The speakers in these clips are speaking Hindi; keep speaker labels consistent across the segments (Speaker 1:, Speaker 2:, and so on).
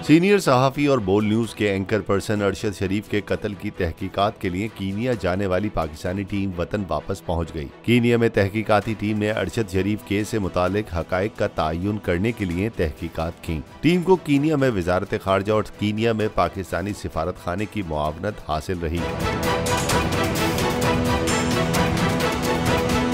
Speaker 1: सीनियर सहाफ़ी और बोल न्यूज के एंकर पर्सन अरशद शरीफ के कत्ल की तहकीकात के लिए कीनिया जाने वाली पाकिस्तानी टीम वतन वापस पहुंच गई। कीनिया में तहकीकाती टीम ने अरशद शरीफ केस से मुतालिक हकायक का तयन करने के लिए तहकीकात की। टीम को कीनिया में वजारत खारजा और कीनिया में पाकिस्तानी सिफारत खाने की मुआवनत हासिल रही।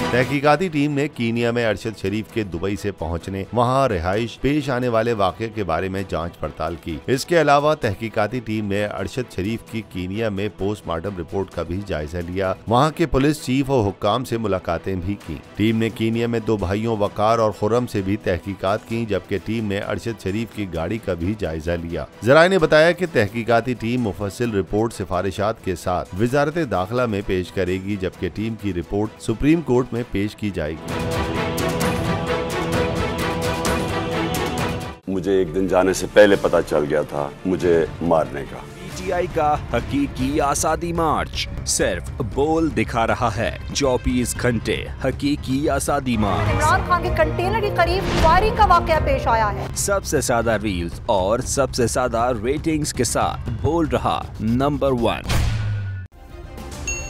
Speaker 1: तहकीकाती टीम ने कीनिया में अरशद शरीफ के दुबई से पहुंचने, वहां रिहाइश, पेश आने वाले वाक़े के बारे में जांच पड़ताल की। इसके अलावा तहकीकाती टीम ने अरशद शरीफ की कीनिया में पोस्टमार्टम रिपोर्ट का भी जायजा लिया। वहां के पुलिस चीफ और हुक्काम से मुलाकातें भी की। टीम ने कीनिया में दो भाइयों वकार और खुर्रम से भी तहकीकात की, जबकि टीम ने अरशद शरीफ की गाड़ी का भी जायजा लिया। ज़राए ने बताया कि तहकीकाती टीम मुफस्सिल रिपोर्ट सिफारिशात के साथ वजारत दाखिला में पेश करेगी, जबकि टीम की रिपोर्ट सुप्रीम कोर्ट में पेश की जाएगी।
Speaker 2: मुझे एक दिन जाने से पहले पता चल गया था मुझे मारने का।
Speaker 3: पीटीआई का हकीकी आज़ादी मार्च सिर्फ बोल दिखा रहा है। 24 घंटे हकीकी आज़ादी मार्च।
Speaker 4: इमरान खान के कंटेनर के करीब फायरिंग का वाकया पेश आया है।
Speaker 3: सबसे ज्यादा रील्स और सबसे ज्यादा रेटिंग्स के साथ बोल रहा नंबर 1।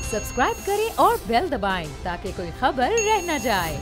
Speaker 5: सब्सक्राइब करें और बेल दबाएं ताकि कोई खबर रह न जाए।